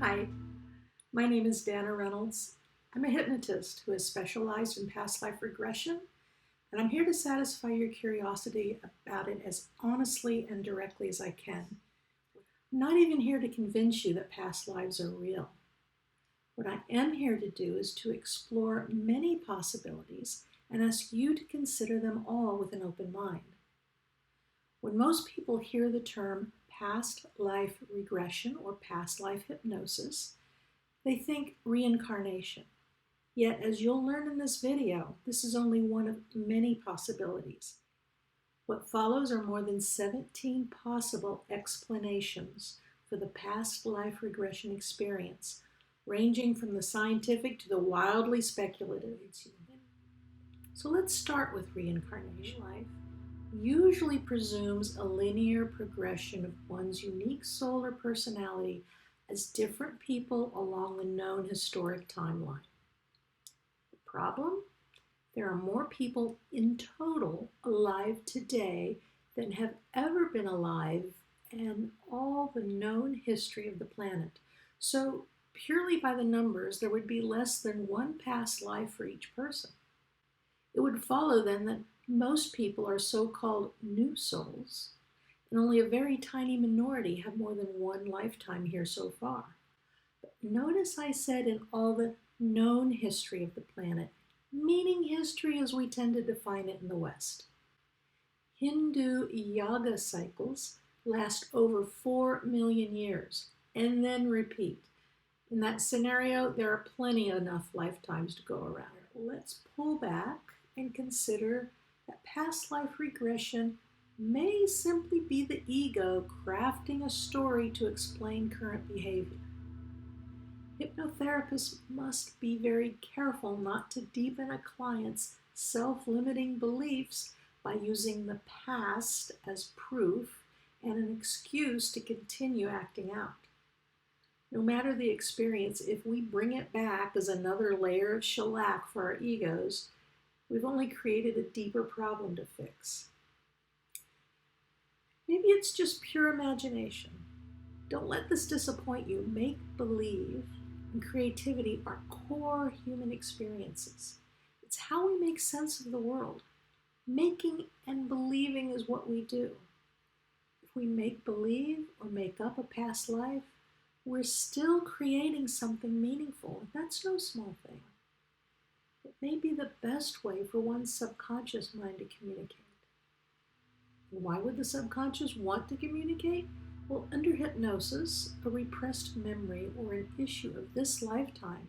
Hi, my name is Dana Reynolds. I'm a hypnotist who has specialized in past life regression, and I'm here to satisfy your curiosity about it as honestly and directly as I can. I'm not even here to convince you that past lives are real. What I am here to do is to explore many possibilities and ask you to consider them all with an open mind. When most people hear the term past life regression or past life hypnosis, they think reincarnation. Yet, as you'll learn in this video, this is only one of many possibilities. What follows are more than 17 possible explanations for the past life regression experience, ranging from the scientific to the wildly speculative. So let's start with reincarnation. Life usually presumes a linear progression of one's unique soul or personality as different people along a known historic timeline. The problem? There are more people in total alive today than have ever been alive in all the known history of the planet. So purely by the numbers, there would be less than one past life for each person. It would follow then that most people are so-called new souls, and only a very tiny minority have more than one lifetime here so far. But notice I said in all the known history of the planet, meaning history as we tend to define it in the West. Hindu yaga cycles last over 4 million years and then repeat. In that scenario, there are plenty enough lifetimes to go around. Let's pull back and consider that past life regression may simply be the ego crafting a story to explain current behavior. Hypnotherapists must be very careful not to deepen a client's self-limiting beliefs by using the past as proof and an excuse to continue acting out. No matter the experience, if we bring it back as another layer of shellac for our egos, we've only created a deeper problem to fix. Maybe it's just pure imagination. Don't let this disappoint you. Make believe and creativity are core human experiences. It's how we make sense of the world. Making and believing is what we do. If we make believe or make up a past life, we're still creating something meaningful. That's no small thing. It may be the best way for one's subconscious mind to communicate. And why would the subconscious want to communicate? Well, under hypnosis, a repressed memory or an issue of this lifetime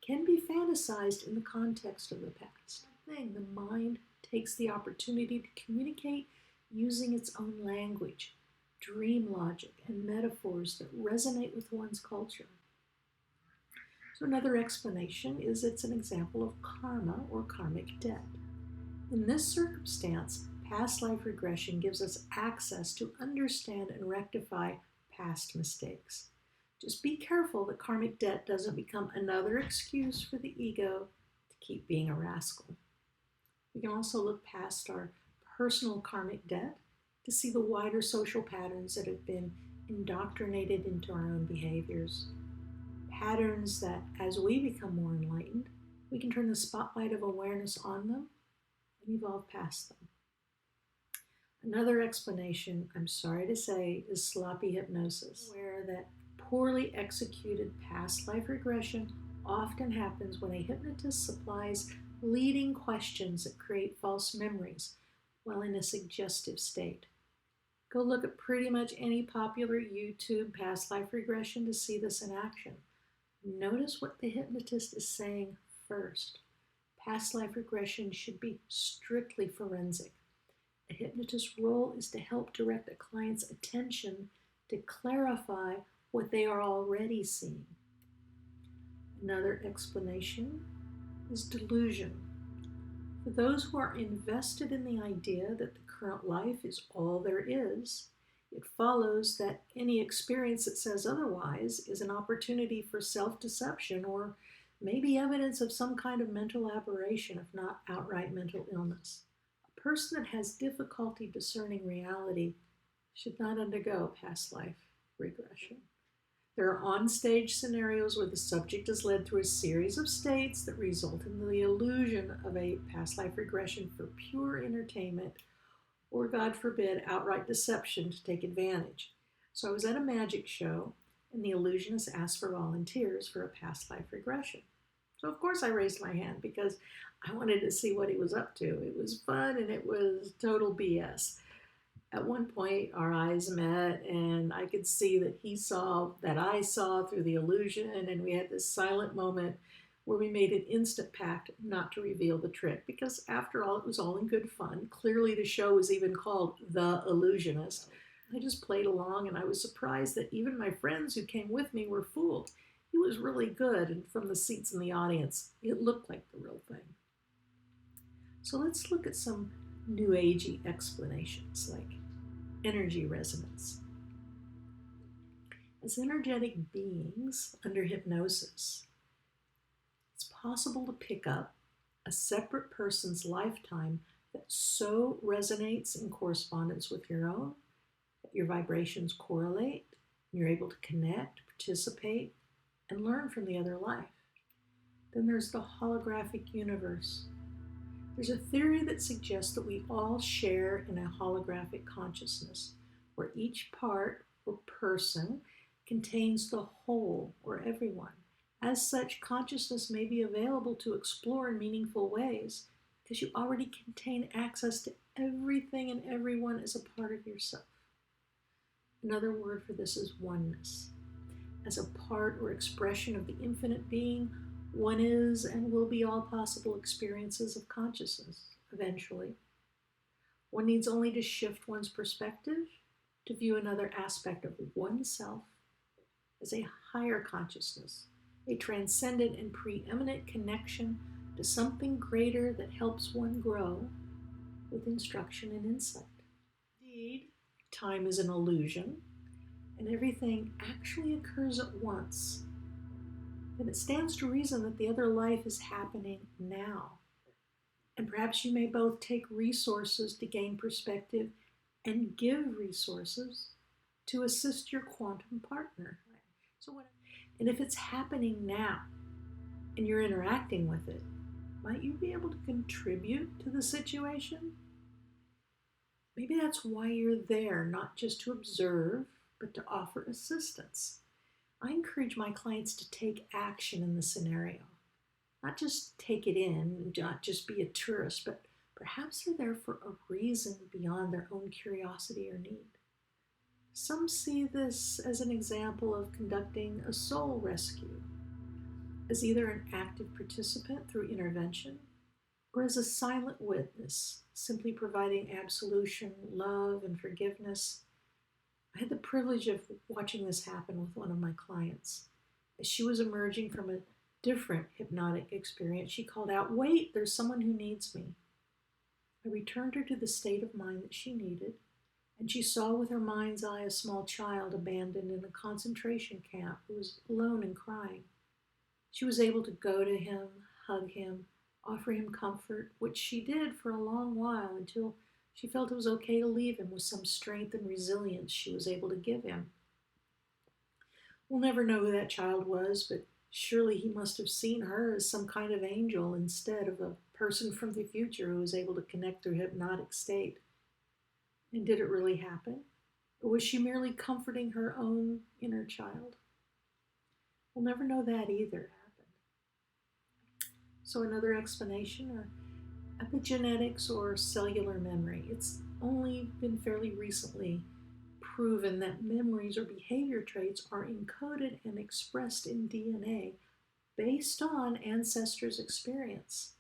can be fantasized in the context of the past. The mind takes the opportunity to communicate using its own language, dream logic, and metaphors that resonate with one's culture. So another explanation is it's an example of karma or karmic debt. In this circumstance, past life regression gives us access to understand and rectify past mistakes. Just be careful that karmic debt doesn't become another excuse for the ego to keep being a rascal. We can also look past our personal karmic debt to see the wider social patterns that have been indoctrinated into our own behaviors. Patterns that, as we become more enlightened, we can turn the spotlight of awareness on them and evolve past them. Another explanation, I'm sorry to say, is sloppy hypnosis, where that poorly executed past life regression often happens when a hypnotist supplies leading questions that create false memories while in a suggestive state. Go look at pretty much any popular YouTube past life regression to see this in action. Notice what the hypnotist is saying first. Past life regression should be strictly forensic. A hypnotist's role is to help direct a client's attention to clarify what they are already seeing. Another explanation is delusion. For those who are invested in the idea that the current life is all there is, it follows that any experience that says otherwise is an opportunity for self-deception or maybe evidence of some kind of mental aberration, if not outright mental illness. A person that has difficulty discerning reality should not undergo past life regression. There are on-stage scenarios where the subject is led through a series of states that result in the illusion of a past life regression for pure entertainment or, God forbid, outright deception to take advantage. So I was at a magic show, and the illusionist asked for volunteers for a past life regression. So of course I raised my hand because I wanted to see what he was up to. It was fun and it was total BS. At one point, our eyes met, and I could see that he saw that I saw through the illusion, and we had this silent moment where we made an instant pact not to reveal the trick, because after all, it was all in good fun. Clearly, the show was even called The Illusionist. I just played along, and I was surprised that even my friends who came with me were fooled. He was really good, and from the seats in the audience, it looked like the real thing. So let's look at some New Agey explanations, like energy resonance. As energetic beings under hypnosis, it's possible to pick up a separate person's lifetime that so resonates in correspondence with your own that your vibrations correlate, and you're able to connect, participate, and learn from the other life. Then there's the holographic universe. There's a theory that suggests that we all share in a holographic consciousness, where each part or person contains the whole or everyone. As such, consciousness may be available to explore in meaningful ways because you already contain access to everything and everyone as a part of yourself. Another word for this is oneness. As a part or expression of the infinite being, one is and will be all possible experiences of consciousness, eventually. One needs only to shift one's perspective to view another aspect of oneself as a higher consciousness, a transcendent and preeminent connection to something greater that helps one grow with instruction and insight. Indeed, time is an illusion, and everything actually occurs at once. Then it stands to reason that the other life is happening now. And perhaps you may both take resources to gain perspective and give resources to assist your quantum partner. And if it's happening now and you're interacting with it, might you be able to contribute to the situation? Maybe that's why you're there, not just to observe, but to offer assistance. I encourage my clients to take action in the scenario. Not just take it in, not just be a tourist, but perhaps they're there for a reason beyond their own curiosity or need. Some see this as an example of conducting a soul rescue, as either an active participant through intervention, or as a silent witness, simply providing absolution, love, and forgiveness. I had the privilege of watching this happen with one of my clients. As she was emerging from a different hypnotic experience, she called out, "Wait, there's someone who needs me." I returned her to the state of mind that she needed, and she saw with her mind's eye a small child abandoned in a concentration camp who was alone and crying. She was able to go to him, hug him, offer him comfort, which she did for a long while until she felt it was okay to leave him with some strength and resilience she was able to give him. We'll never know who that child was, but surely he must have seen her as some kind of angel instead of a person from the future who was able to connect through hypnotic state. And did it really happen? Or was she merely comforting her own inner child? We'll never know that either. So another explanation are epigenetics or cellular memory. It's only been fairly recently proven that memories or behavior traits are encoded and expressed in DNA based on ancestors' experience.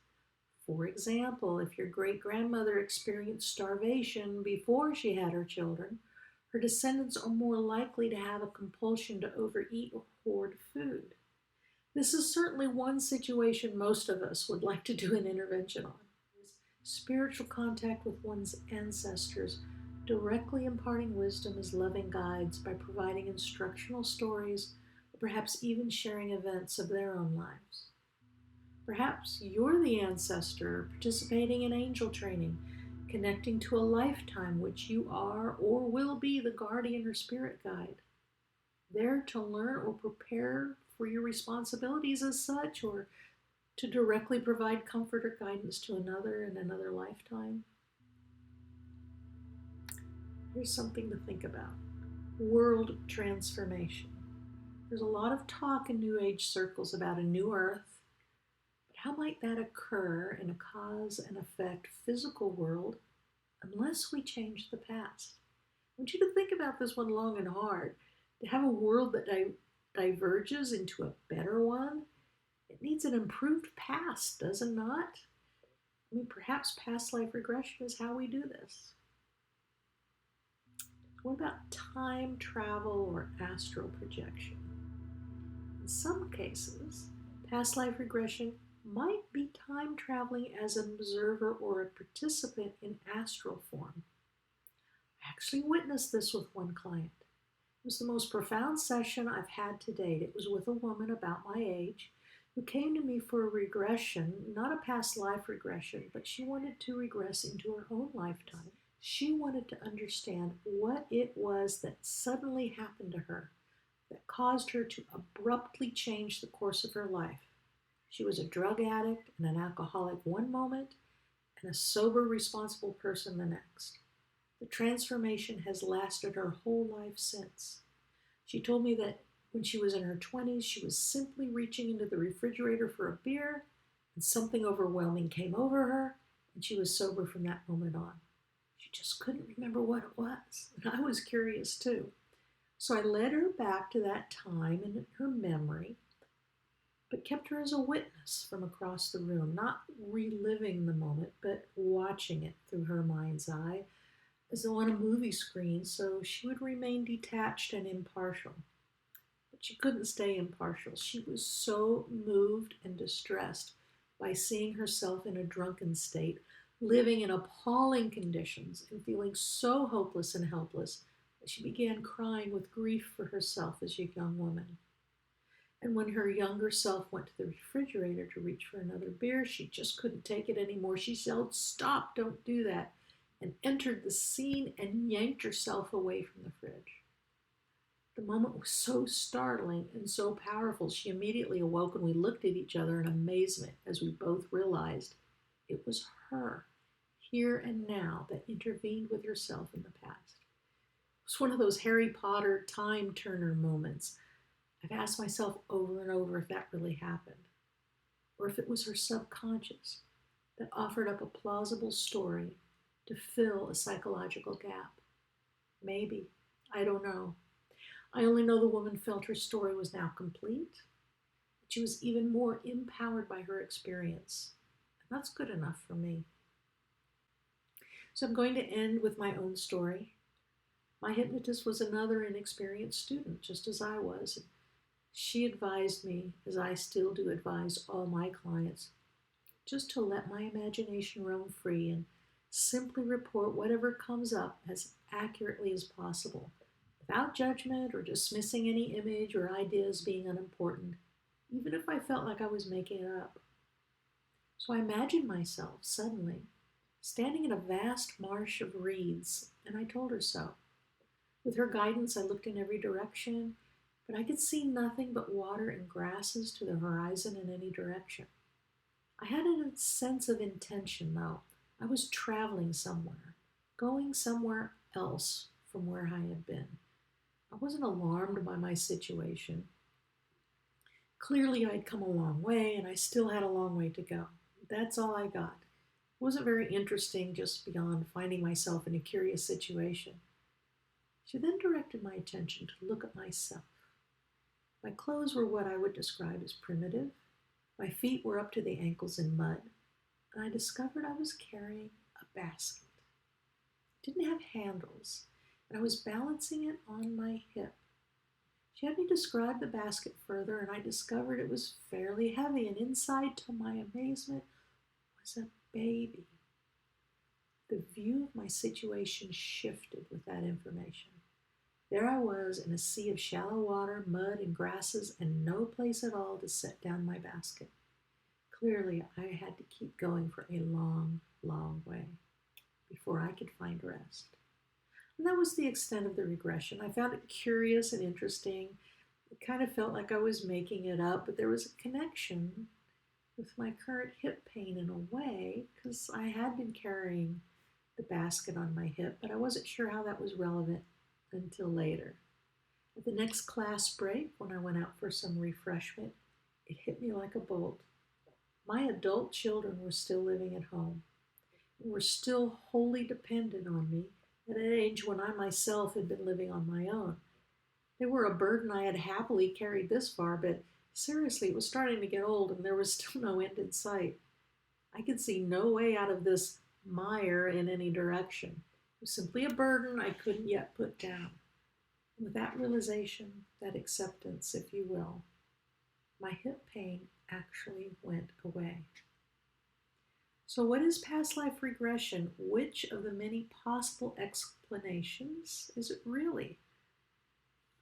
For example, if your great-grandmother experienced starvation before she had her children, her descendants are more likely to have a compulsion to overeat or hoard food. This is certainly one situation most of us would like to do an intervention on. Spiritual contact with one's ancestors, directly imparting wisdom as loving guides by providing instructional stories, or perhaps even sharing events of their own lives. Perhaps you're the ancestor participating in angel training, connecting to a lifetime which you are or will be the guardian or spirit guide. there to learn or prepare for your responsibilities as such, or to directly provide comfort or guidance to another in another lifetime? Here's something to think about. World transformation. There's a lot of talk in New Age circles about a new earth, but how might that occur in a cause and effect physical world unless we change the past? I want you to think about this one long and hard. To have a world that diverges into a better one, it needs an improved past, does it not? I mean, perhaps past life regression is how we do this. What about time travel or astral projection? In some cases, past life regression might be time traveling as an observer or a participant in astral form. I actually witnessed this with one client. It was the most profound session I've had to date. It was with a woman about my age who came to me for a regression, not a past life regression, but she wanted to regress into her own lifetime. She wanted to understand what it was that suddenly happened to her that caused her to abruptly change the course of her life. She was a drug addict and an alcoholic one moment and a sober, responsible person the next. The transformation has lasted her whole life since. She told me that when she was in her 20s, she was simply reaching into the refrigerator for a beer, and something overwhelming came over her, and she was sober from that moment on. She just couldn't remember what it was, and I was curious too. So I led her back to that time in her memory, but kept her as a witness from across the room, not reliving the moment, but watching it through her mind's eye, as though on a movie screen, so she would remain detached and impartial. But she couldn't stay impartial. She was so moved and distressed by seeing herself in a drunken state, living in appalling conditions, and feeling so hopeless and helpless that she began crying with grief for herself as a young woman. And when her younger self went to the refrigerator to reach for another beer, she just couldn't take it anymore. She yelled, "Stop, don't do that," and entered the scene and yanked herself away from the fridge. The moment was so startling and so powerful, she immediately awoke, and we looked at each other in amazement as we both realized it was her, here and now, that intervened with herself in the past. It was one of those Harry Potter time turner moments. I've asked myself over and over if that really happened, or if it was her subconscious that offered up a plausible story to fill a psychological gap. Maybe. I don't know. I only know the woman felt her story was now complete. She was even more empowered by her experience. And that's good enough for me. So I'm going to end with my own story. My hypnotist was another inexperienced student, just as I was. She advised me, as I still do advise all my clients, just to let my imagination roam free and simply report whatever comes up as accurately as possible, without judgment or dismissing any image or ideas being unimportant, even if I felt like I was making it up. So I imagined myself suddenly standing in a vast marsh of reeds, and I told her so. With her guidance, I looked in every direction, but I could see nothing but water and grasses to the horizon in any direction. I had a sense of intention, though. I was traveling somewhere, going somewhere else from where I had been. I wasn't alarmed by my situation. Clearly, I'd come a long way, and I still had a long way to go. That's all I got. It wasn't very interesting, just beyond finding myself in a curious situation. She then directed my attention to look at myself. My clothes were what I would describe as primitive. My feet were up to the ankles in mud, and I discovered I was carrying a basket. It didn't have handles, and I was balancing it on my hip. She had me describe the basket further, and I discovered it was fairly heavy, and inside, to my amazement, was a baby. The view of my situation shifted with that information. There I was in a sea of shallow water, mud, and grasses, and no place at all to set down my basket. Clearly, I had to keep going for a long, long way before I could find rest. And that was the extent of the regression. I found it curious and interesting. It kind of felt like I was making it up, but there was a connection with my current hip pain in a way, because I had been carrying the basket on my hip, but I wasn't sure how that was relevant until later. At the next class break, when I went out for some refreshment, it hit me like a bolt. My adult children were still living at home and were still wholly dependent on me at an age when I myself had been living on my own. They were a burden I had happily carried this far, but seriously, it was starting to get old and there was still no end in sight. I could see no way out of this mire in any direction. It was simply a burden I couldn't yet put down. And with that realization, that acceptance, if you will, my hip pain actually went away. So, what is past life regression? Which of the many possible explanations is it really?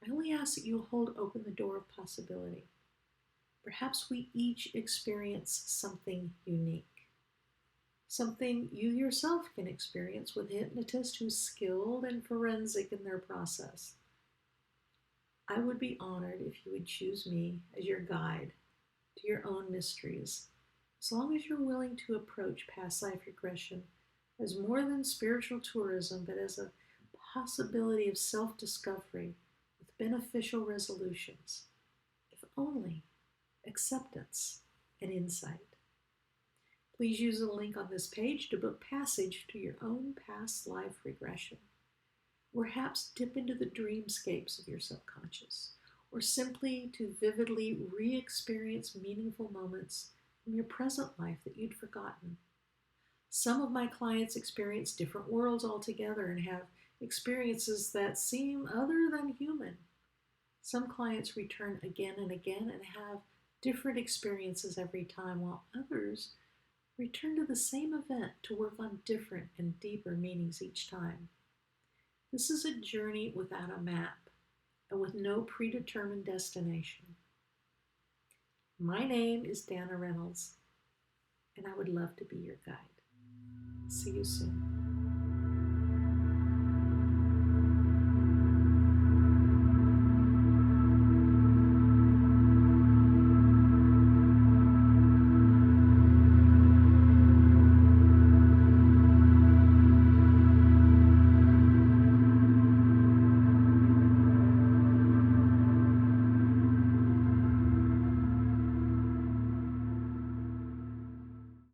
I only ask that you hold open the door of possibility. Perhaps we each experience something unique, something you yourself can experience with a hypnotist who's skilled and forensic in their process. I would be honored if you would choose me as your guide to your own mysteries, as long as you're willing to approach past life regression as more than spiritual tourism, but as a possibility of self-discovery with beneficial resolutions, if only acceptance and insight. Please use the link on this page to book passage to your own past life regression. Perhaps dip into the dreamscapes of your subconscious, or simply to vividly re-experience meaningful moments from your present life that you'd forgotten. Some of my clients experience different worlds altogether and have experiences that seem other than human. Some clients return again and again and have different experiences every time, while others return to the same event to work on different and deeper meanings each time. This is a journey without a map and with no predetermined destination. My name is Dana Reynolds, and I would love to be your guide. See you soon.